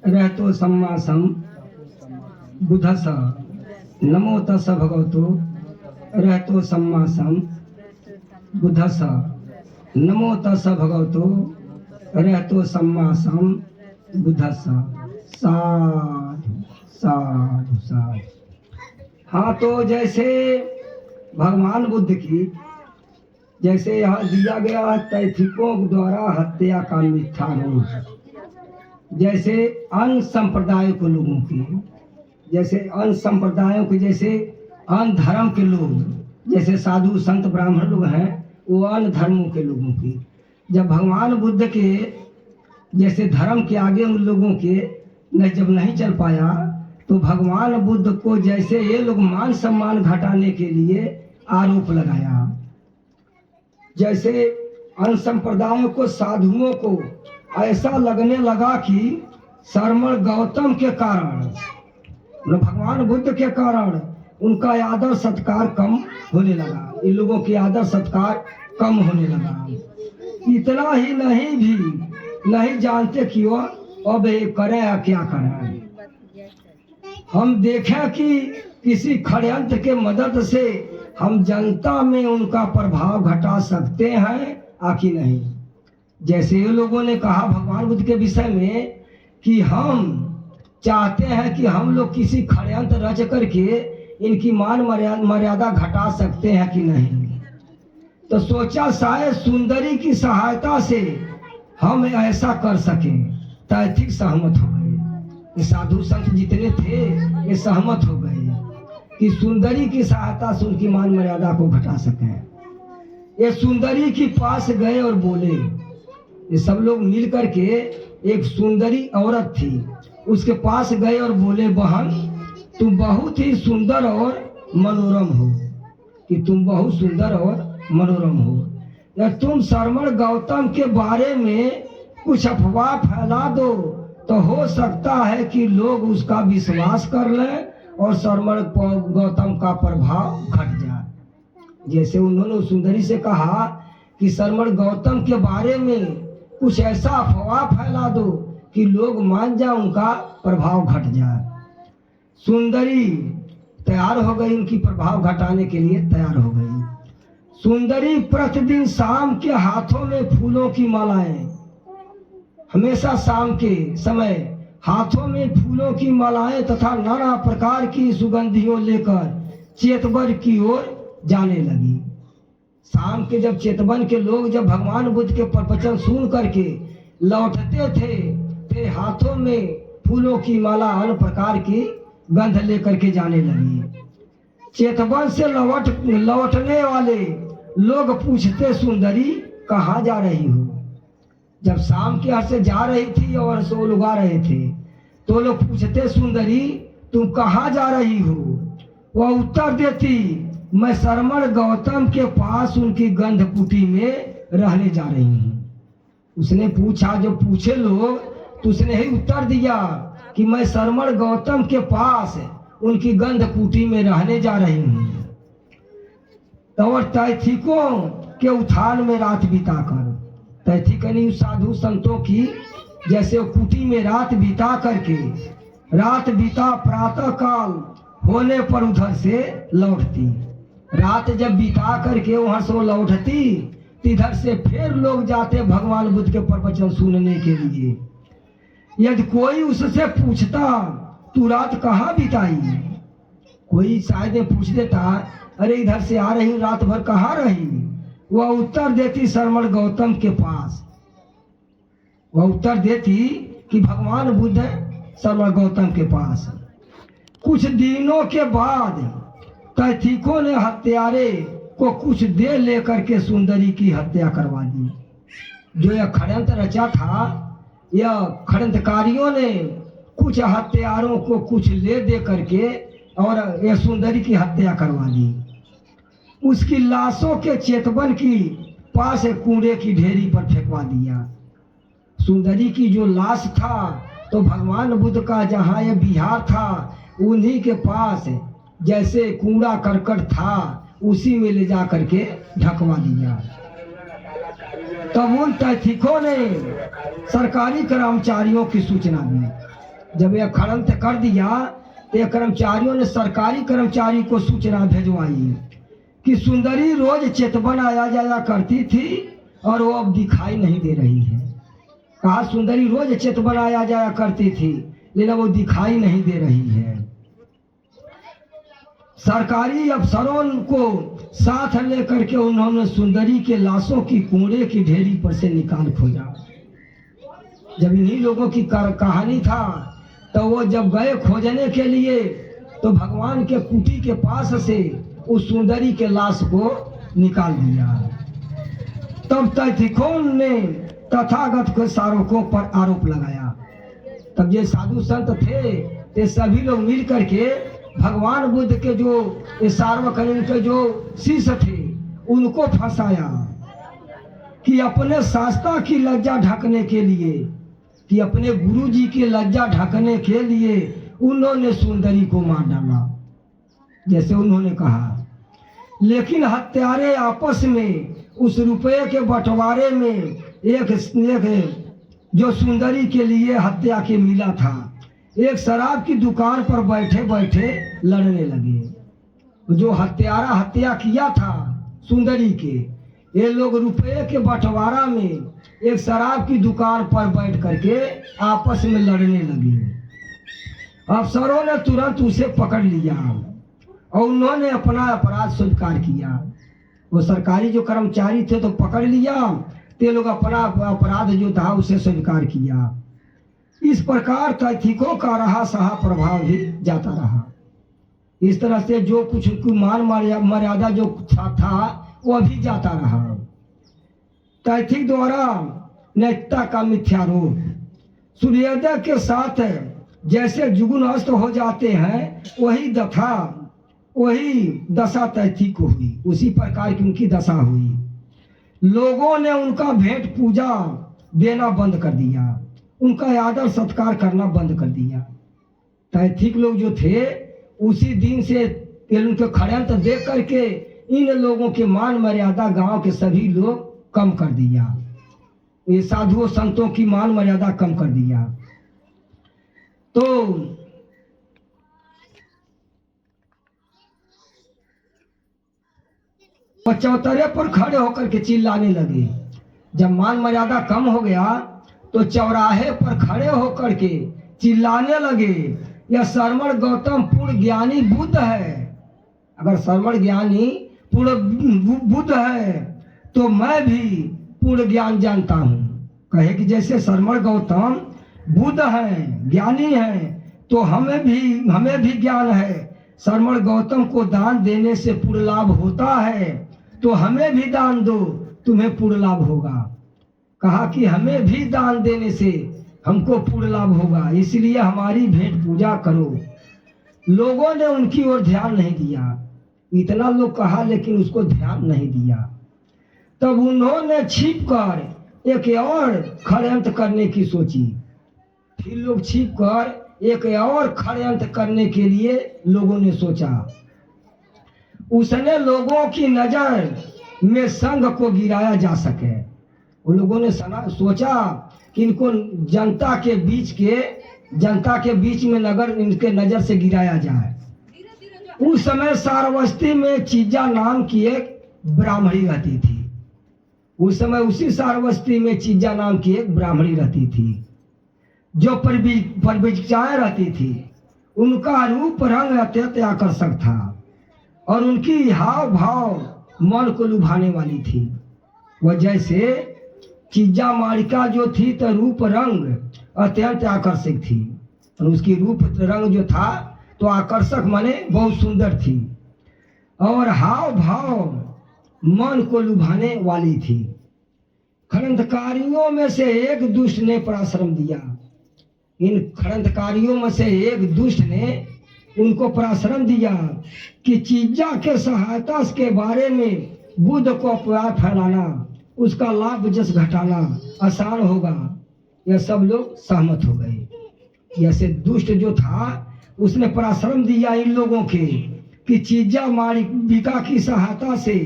रहतो सम्मा सम बुधस नमो तस् भगवतो रहतो सम्मा सम बुधस नमो तस् भगवतो रहतो सम्मा सम बुधस। साधु साधु साधु। हाँ, तो जैसे भगवान बुद्ध की जैसे यहाँ दिया गया तैथिकों द्वारा हत्या का मिथ्या रूप, जैसे अन्य संप्रदाय के लोगों की, जैसे अन्य संप्रदायों के, जैसे अन्य धर्म के लोग, जैसे साधु संत ब्राह्मण लोग हैं, वो अन्य धर्मों के लोगों की, जब भगवान बुद्ध के जैसे धर्म के आगे उन लोगों के जब नहीं चल पाया, तो भगवान बुद्ध को जैसे ये लोग मान सम्मान घटाने के लिए आरोप लगाया। जैसे अन्य संप्रदायों को, साधुओं को ऐसा लगने लगा कि शर्मण गौतम के कारण, भगवान बुद्ध के कारण उनका आदर सत्कार कम होने लगा, इन लोगों की आदर सत्कार कम होने लगा। इतना ही नहीं भी नहीं जानते कि वो अब ये करें या क्या करें। हम देखें कि किसी षड्यंत्र के मदद से हम जनता में उनका प्रभाव घटा सकते हैं आखिर नहीं। जैसे ये लोगों ने कहा भगवान बुद्ध के विषय में कि हम चाहते हैं कि हम लोग किसी षड्यंत्र रच करके इनकी मान मर्यादा घटा सकते हैं कि नहीं। तो सोचा शायद सुंदरी की सहायता से हम ऐसा कर सकें। तैथिक सहमत हो गए, ये साधु संत जितने थे ये सहमत हो गए कि सुंदरी की सहायता से उनकी मान मर्यादा को घटा सकें। ये सुंदरी के पास गए और बोले, ये सब लोग मिल करके, एक सुंदरी औरत थी, उसके पास गए और बोले, बहन तुम बहुत ही सुंदर और मनोरम हो, कि तुम बहुत सुंदर और मनोरम हो, या तुम शर्मण गौतम के बारे में कुछ अफवाह फैला दो तो हो सकता है कि लोग उसका विश्वास कर लें और शर्मण गौतम का प्रभाव घट जाए। जैसे उन्होंने सुंदरी से कहा कि शर्मण गौतम के बारे में कुछ ऐसा अफवाह फैला दो कि लोग मान जाए, उनका प्रभाव घट जाए। सुंदरी तैयार हो गई, उनकी प्रभाव घटाने के लिए तैयार हो गई। सुंदरी प्रतिदिन शाम के हाथों में फूलों की मालाएं, हमेशा शाम के समय हाथों में फूलों की मालाएं तथा नाना प्रकार की सुगंधियों लेकर चेतवन की ओर जाने लगी। शाम के जब चेतवन के लोग जब भगवान बुद्ध के प्रवचन सुन करके लौटते थे हाथों में फूलों की माला अन्य प्रकार की गंध लेकर के जाने लगी। चेतवन से लौटने वाले लोग पूछते, सुंदरी कहाँ जा रही हो? जब शाम के हर से जा रही थी और सो लुगा रहे थे, तो लोग पूछते, सुंदरी तुम कहाँ जा रही हो? वह उत्तर देती, मैं शर्मण गौतम के पास उनकी गंध कुटी में रहने जा रही हूँ। उसने पूछा, जो पूछे लोग, तो उसने ही उत्तर दिया कि मैं शर्मण गौतम के पास उनकी गंध कुटी में रहने जा रही हूँ। तो तैथिकों के उत्थान में रात बिताकर, तैथिक यानी साधु संतों की जैसे कुटी में रात बिता करके, रात बिता प्रातः काल होने पर उधर से लौटती। रात जब बिता करके वहां से लौटती, इधर से फिर लोग जाते भगवान बुद्ध के प्रवचन सुनने के लिए। यदि कोई उससे पूछता तू रात कहाँ बिताई, कोई शायद पूछ देता, अरे इधर से आ रही रात भर कहाँ रही, वह उत्तर देती शर्मण गौतम के पास। वह उत्तर देती कि भगवान बुद्ध शर्मण गौतम के पास। कुछ दिनों के बाद तैथिकों ने हत्यारे को कुछ दे लेकर के सुंदरी की हत्या करवा दी। जो यह षड्यंत्र रचा था, यह षड्यंत्रकारियों ने कुछ हत्यारों को कुछ ले दे करके और यह सुंदरी की हत्या करवा दी। उसकी लाशों के चेतवन की पास एक कूड़े की ढेरी पर फेंकवा दिया। सुंदरी की जो लाश था, तो भगवान बुद्ध का जहाँ यह विहार था उन्हीं के पास जैसे कूड़ा करकट था, उसी में ले जा करके ढकवा दिया। तब उन तैथिकों ने सरकारी कर्मचारियों की सूचना दी। जब यह खड़ंत कर दिया तो ये कर्मचारियों ने सरकारी कर्मचारी को सूचना भेजवाई कि सुंदरी रोज चेतवन आया जाया करती थी और वो अब दिखाई नहीं दे रही है। कहा सुंदरी रोज चेतवन आया जाया करती थी लेकिन वो दिखाई नहीं दे रही है। सरकारी अफसरों को साथ लेकर के उन्होंने सुंदरी के लाशों की कूड़े की ढेरी पर से निकाल खोजा। जब इन्हीं लोगों की कहानी था तो वो जब गए खोजने के लिए तो भगवान के कुटी के पास से उस सुंदरी के लाश को निकाल दिया। तब तैथिकों ने तथागत के सारों पर आरोप लगाया। तब ये साधु संत थे ये सभी लोग मिल करके भगवान बुद्ध के जो सार्वजनिक के जो शिष्य थे उनको फंसाया कि अपने शास्त्रा की लज्जा ढकने के लिए, कि अपने गुरु जी की लज्जा ढकने के लिए उन्होंने सुंदरी को मार डाला जैसे उन्होंने कहा। लेकिन हत्यारे आपस में उस रुपये के बंटवारे में एक जो सुंदरी के लिए हत्या के मिला था, एक शराब की दुकान पर बैठे बैठे लड़ने लगे। जो हत्यारा हत्या किया था सुंदरी के, ये लोग रुपये के बंटवारा में एक शराब की दुकान पर बैठ करके आपस में लड़ने लगे। अफसरों ने तुरंत उसे पकड़ लिया और उन्होंने अपना अपराध स्वीकार किया। वो सरकारी जो कर्मचारी थे तो पकड़ लिया, ते लोग अपना अपराध जो था उसे स्वीकार किया। इस प्रकार तैथिकों का रहा सहा प्रभाव भी जाता रहा। इस तरह से जो कुछ मान मर्यादा जो था वो भी जाता रहा। तैथिक द्वारा नैतिकता का मिथ्यारोप, सूर्योदय के साथ जैसे जुगुन अस्त हो जाते हैं वही दशा तैथिक को हुई, उसी प्रकार की उनकी दशा हुई। लोगों ने उनका भेंट पूजा देना बंद कर दिया, उनका आदर सत्कार करना बंद कर दिया। तैथिक लोग जो थे उसी दिन से उनके खड़ंत देख करके इन लोगों के मान मर्यादा गांव के सभी लोग कम कर दिया। ये साधुओं संतों की मान मर्यादा कम कर दिया। तो चौतरे पर खड़े होकर के चिल्लाने लगे। जब मान मर्यादा कम हो गया तो चौराहे पर खड़े होकर के चिल्लाने लगे, यह श्रवण गौतम पूर्ण ज्ञानी बुद्ध है। अगर श्रवण ज्ञानी पूर्ण बुद्ध है तो मैं भी पूर्ण ज्ञान जानता हूँ। कहे कि जैसे श्रवण गौतम बुद्ध हैं, ज्ञानी हैं, तो हमें भी ज्ञान है। श्रवण गौतम को दान देने से पूर्ण लाभ होता है, तो हमें भी दान दो, तुम्हें पूर्ण लाभ होगा। कहा कि हमें भी दान देने से हमको पूर्ण लाभ होगा, इसलिए हमारी भेंट पूजा करो। लोगों ने उनकी ओर ध्यान नहीं दिया। इतना लोग कहा लेकिन उसको ध्यान नहीं दिया। तब उन्होंने छिप कर एक और षड्यंत्र करने की सोची। फिर लोग छिप कर एक और षड्यंत्र करने के लिए लोगों ने सोचा। उसने लोगों की नजर में संघ को गिराया जा सके। उन लोगों ने सोचा कि इनको जनता के बीच में नगर इनके नजर से गिराया जाए। उस समय सारवस्ती में चीजा नाम की एक ब्राह्मणी रहती थी। उस समय उसी सारवस्ती में चीजा नाम की एक ब्राह्मणी रहती थी जो परिविचाएं रहती थी। उनका रूप रंग अत्यंत आकर्षक था और उनकी हाव भाव मन को लुभाने वाली थी। वह जैसे चीजा मालिका जो थी तो रूप रंग अत्यंत आकर्षक थी और उसकी रूप रंग जो था तो आकर्षक माने बहुत सुंदर थी और हाव भाव मन को लुभाने वाली थी। खड़ंतकारियों में से एक दुष्ट ने पराश्रम दिया। इन खड़ंतकारियों में से एक दुष्ट ने उनको पराश्रम दिया कि चीजा के सहायता के बारे में बुद्ध को अपवाद फैलाना, उसका लाभ जस घटाना आसान होगा। यह सब लोग सहमत हो गए। ऐसे दुष्ट जो था उसने पराश्रम दिया इन लोगों के कि चीजा मालिका की सहायता से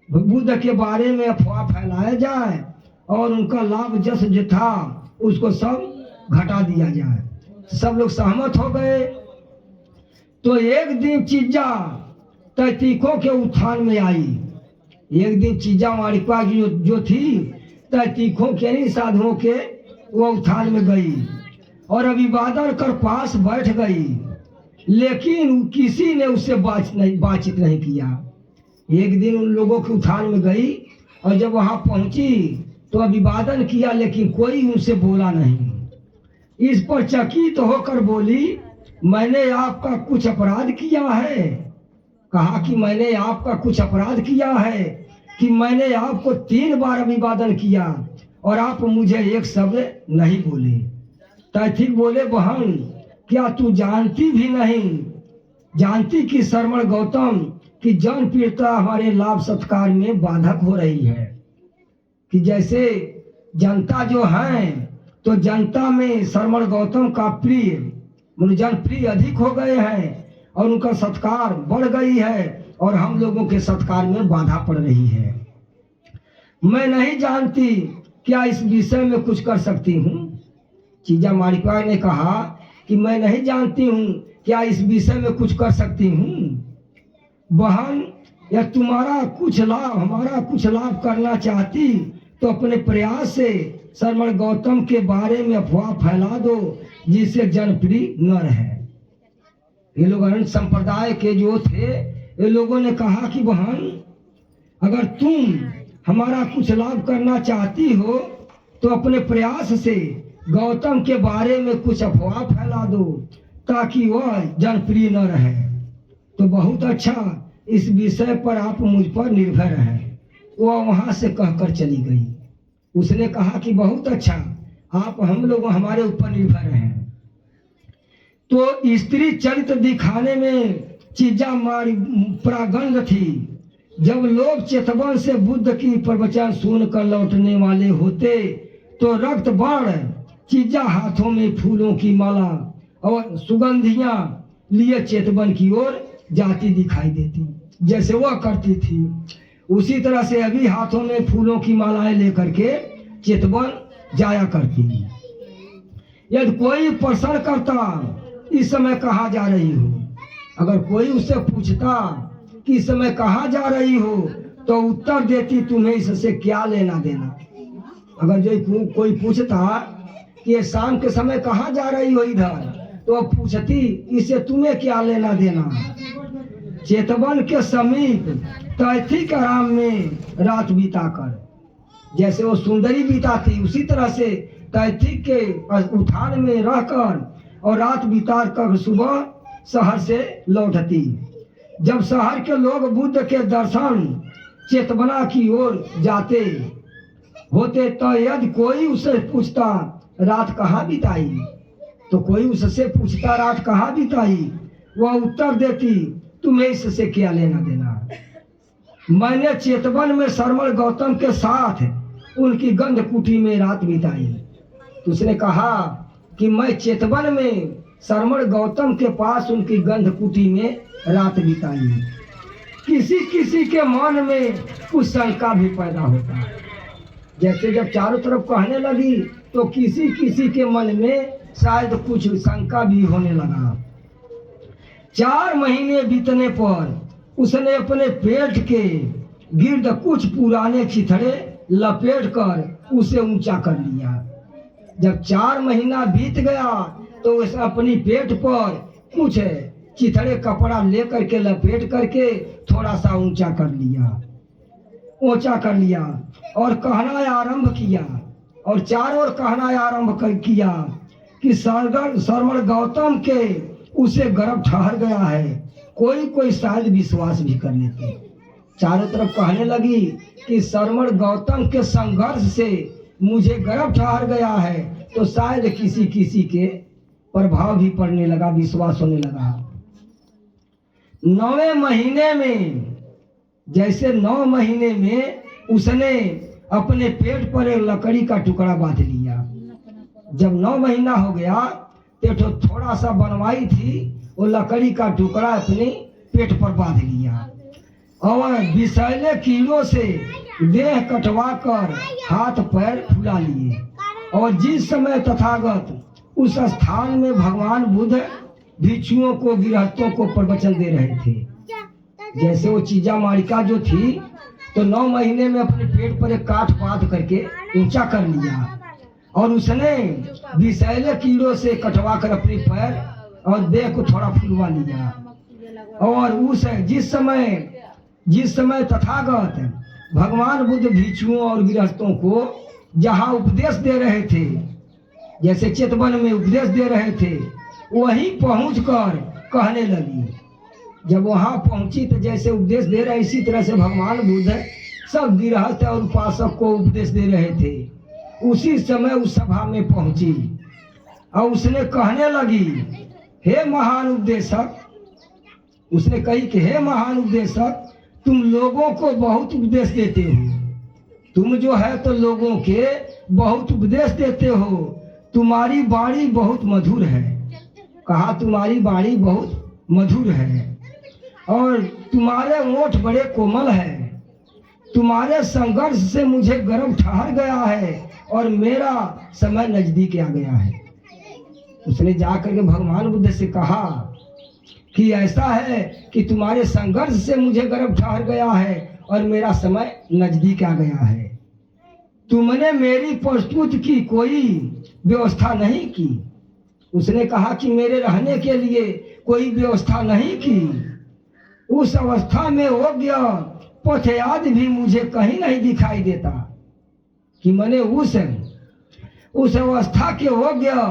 बुद्ध के बारे में अफवाह फैलाया जाए और उनका लाभ जस जो था उसको सब घटा दिया जाए। सब लोग सहमत हो गए। तो एक दिन चीजा तैतीकों के उत्थान में आई। एक दिन चीजा माणिका की जो थी तैतीकों के नहीं साधुओं के वो उत्थान में गई और अभिवादन कर पास बैठ गई, लेकिन किसी ने उससे बातचीत नहीं किया। एक दिन उन लोगों के उत्थान में गई और जब वहां पहुंची तो अभिवादन किया, लेकिन कोई उनसे बोला नहीं। इस पर चकित होकर बोली, मैंने आपका कुछ अपराध किया है? कहा कि मैंने आपका कुछ अपराध किया है कि मैंने आपको 3 बार अभिवादन किया और आप मुझे एक शब्द नहीं बोले। तैथिक बोले, बहन क्या तू जानती भी नहीं, जानती कि श्रमण गौतम की जन प्रियता हमारे लाभ सत्कार में बाधक हो रही है। कि जैसे जनता जो है तो जनता में श्रमण गौतम का प्रिय जन प्रिय अधिक हो गए हैं और उनका सत्कार बढ़ गई है और हम लोगों के सत्कार में बाधा पड़ रही है। मैं नहीं जानती क्या इस विषय में कुछ कर सकती हूँ। चीजा माणिका ने कहा कि मैं नहीं जानती हूँ क्या इस विषय में कुछ कर सकती हूँ। बहन, या तुम्हारा कुछ लाभ हमारा कुछ लाभ करना चाहती तो अपने प्रयास से श्रमण गौतम के बारे में अफवाह फैला दो जिससे जनप्रिय न रहे। ये लोग अनंत संप्रदाय के जो थे, ये लोगों ने कहा कि बहन, अगर तुम हमारा कुछ लाभ करना चाहती हो तो अपने प्रयास से गौतम के बारे में कुछ अफवाह फैला दो ताकि वह जनप्रिय न रहे। तो बहुत अच्छा, इस विषय पर आप मुझ पर निर्भर रहें। वह वहां से कहकर चली गई। उसने कहा कि बहुत अच्छा, आप हम लोग हमारे ऊपर निर्भर हैं। तो स्त्री चरित्र दिखाने में चीजा प्रागंध थी। जब लोग चेतवन से बुद्ध की प्रवचन सुनकर लौटने वाले होते तो रक्त बाण चीजा हाथों में फूलों की माला और सुगंधियां लिए चेतवन की ओर जाती दिखाई देती। जैसे वह करती थी उसी तरह से अभी हाथों में फूलों की मालाएं लेकर के चेतवन जाया करती। यदि कोई प्रश्न करता इस समय कहाँ जा रही हो, अगर कोई उससे पूछता कि इस समय कहाँ जा रही हो तो उत्तर देती, तुम्हें इससे क्या लेना देना। अगर जो कोई पूछता कि ये शाम के समय कहाँ जा रही हो इधर, तो पूछती, इससे तुम्हें क्या लेना देना। चेतवन के समीप तैथिक आराम में रात बिताकर, जैसे वो सुंदरी बिताती उसी तरह से तैथिक के उत्थान में रहकर और रात बिता कर सुबह शहर से लौटती। जब शहर के लोग बुद्ध के दर्शन चेतवना की ओर जाते होते तो यदि कोई उससे पूछता रात कहाँ बिताई, तो कोई उससे पूछता रात कहाँ बिताई, वह उत्तर देती, तुम्हें इससे क्या लेना देना। मैंने चेतवन में श्रमण गौतम के साथ उनकी गंध कुटी में रात बिताई। तो उसने कहा कि मैं चेतवन में श्रमण गौतम के पास उनकी गंध कुटी में रात बिताई। किसी किसी के मन में कुछ शंका भी पैदा होता है। जैसे जब चारों तरफ कहने लगी तो किसी किसी के मन में शायद कुछ शंका भी होने लगा। 4 महीने बीतने पर उसने अपने पेट के गिर्द कुछ पुराने चिथड़े लपेट कर उसे ऊंचा कर लिया। जब 4 महीना बीत गया तो उसने अपनी पेट पर कुछ चिथड़े कपड़ा ले करके लपेट करके थोड़ा सा ऊंचा कर लिया और कहना आरंभ किया और चारों ओर कहना आरंभ किया कि श्रमण गौतम के उसे गर्भ ठहर गया है। कोई कोई शायद विश्वास भी कर लेते। चारों तरफ कहने लगी कि श्रमण गौतम के संघर्ष से मुझे गर्भ ठहर गया है, तो शायद किसी किसी के प्रभाव भी पड़ने लगा, विश्वास होने लगा। 9वें महीने में, जैसे 9 महीने में उसने अपने पेट पर एक लकड़ी का टुकड़ा बांध लिया। जब 9 महीना हो गया तो थोड़ा सा बनवाई थी, वो लकड़ी का टुकड़ा अपने पेट पर बांध लिया और विषैले कीड़ों से देह कटवा कर हाथ पैर फुला लिए। और जिस समय तथागत उस स्थान में भगवान बुद्ध भिक्षुओं को गृहस्थों को प्रवचन दे रहे थे, जैसे वो चीजा मारिका जो थी तो 9 महीने में अपने पेट पर एक काठ बांध करके ऊंचा कर लिया और उसने विषैले कीड़ों से कटवा कर अपने पैर और देह को थोड़ा फुलवा लिया। और उस जिस समय तथागत भगवान बुद्ध भिक्षुओं और गृहस्थों को जहाँ उपदेश दे रहे थे, जैसे चेतवन में उपदेश दे रहे थे, वहीं पहुंचकर कहने लगी। जब वहां पहुंची तो जैसे उपदेश दे रहे इसी तरह से भगवान बुद्ध सब गृहस्थ और उपासक को उपदेश दे रहे थे। उसी समय उस सभा में पहुंची और उसने कहने लगी, हे महान उपदेशक, उसने कही कि हे महान उपदेशक, तुम लोगों को बहुत उपदेश देते हो, तुम जो है तो लोगों के बहुत उपदेश देते हो, तुम्हारी वाणी बहुत मधुर है। कहा तुम्हारी वाणी बहुत मधुर है और तुम्हारे ओठ बड़े कोमल है, तुम्हारे संघर्ष से मुझे गर्भ ठहर गया है और मेरा समय नजदीक आ गया है। उसने जाकर के भगवान बुद्ध से कहा कि ऐसा है कि तुम्हारे संघर्ष से मुझे गर्भ ठहर गया है और मेरा समय नजदीक आ गया है। तुमने मेरी प्रस्तुति की कोई व्यवस्था नहीं की। उसने कहा कि मेरे रहने के लिए कोई व्यवस्था नहीं की। उस अवस्था में हो गया पथ याद भी मुझे कहीं नहीं दिखाई देता कि मैंने उस अवस्था के हो गया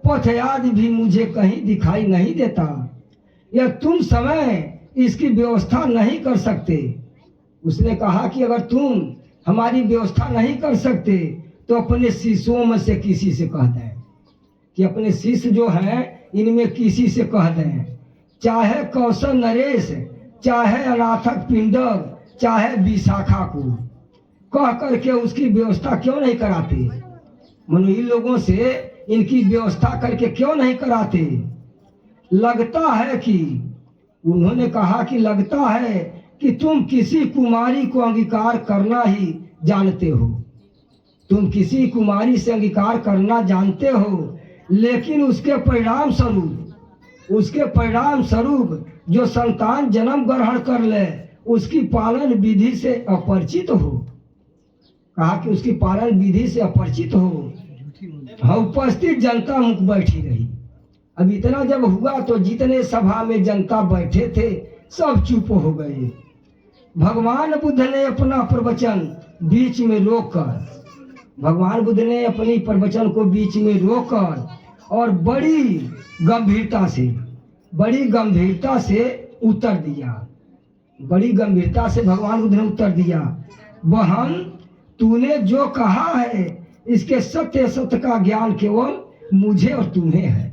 पथ याद भी मुझे कहीं दिखाई नहीं देता। या तुम समय इसकी व्यवस्था नहीं कर सकते। उसने कहा कि अगर तुम हमारी व्यवस्था नहीं कर सकते तो अपने शिष्यों में से किसी से कह दें, कि अपने शिष्य जो हैं इनमें किसी से कह दें, चाहे कौशल नरेश, चाहे अनाथक पिंडर, चाहे विशाखा को कह करके उसकी व्यवस्था क्यों नहीं कराते। मनो इन लोगों से इनकी व्यवस्था करके क्यों नहीं कराते। लगता है कि उन्होंने कहा कि लगता है कि तुम किसी कुमारी को अंगीकार करना ही जानते हो, तुम किसी कुमारी से अंगीकार करना जानते हो, लेकिन उसके परिणाम स्वरूप जो संतान जन्म ग्रहण कर ले उसकी पालन विधि से अपरिचित हो। कहा कि उसकी पालन विधि से अपरिचित हो। हाँ, उपस्थित जनता मुख बैठी रही। अब इतना जब हुआ तो जितने सभा में जनता बैठे थे सब चुप हो गए। भगवान बुद्ध ने अपना प्रवचन बीच में रोककर, भगवान बुद्ध ने अपनी प्रवचन को बीच में रोककर और बड़ी गंभीरता से उत्तर दिया। बड़ी गंभीरता से भगवान बुद्ध ने उत्तर दिया, बहन तूने जो कहा है इसके सत्य का ज्ञान केवल मुझे और तुम्हें है।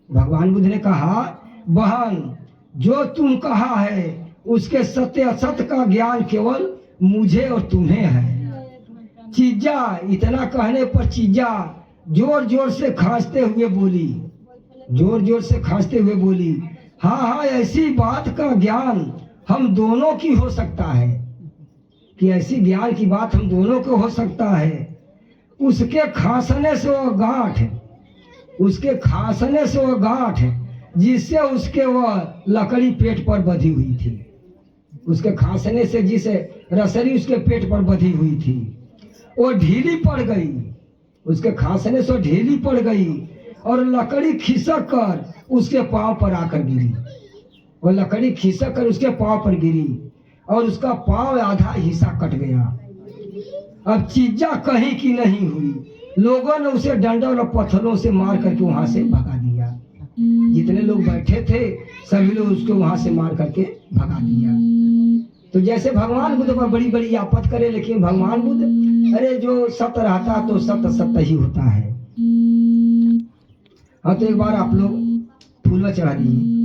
भगवान बुद्ध ने कहा, बहन जो तुम कहा है उसके सत्य असत्य का ज्ञान केवल मुझे और तुम्हें है। चीजा, इतना कहने पर चीजा जोर जोर से खांसते हुए बोली, हाँ ऐसी बात का ज्ञान हम दोनों की हो सकता है, कि ऐसी ज्ञान की बात हम दोनों को हो सकता है। उसके खांसने से वो गांठ जिससे उसके वह लकड़ी पेट पर बंधी हुई थी, उसके खांसने से जिसे रसरी उसके पेट पर बंधी हुई थी वो ढीली पड़ गई, उसके खांसने से ढीली पड़ गई और लकड़ी खिसक कर उसके पांव पर आकर गिरी। वो लकड़ी खिसक कर उसके पांव पर गिरी और उसका पांव आधा हिस्सा कट गया। अब चीजा कहीं की नहीं हुई। लोगों ने उसे डंडों और पत्थरों से मार करके वहां से भगा दिया। जितने लोग बैठे थे सभी लोग उसको वहां से मार करके भगा दिया। तो जैसे भगवान बुद्ध पर बड़ी बड़ी आपत करे, लेकिन भगवान बुद्ध, अरे जो सत्य रहता तो सत्य ही होता है। हाँ, तो एक बार आप लोग फूल चढ़ा दीजिए।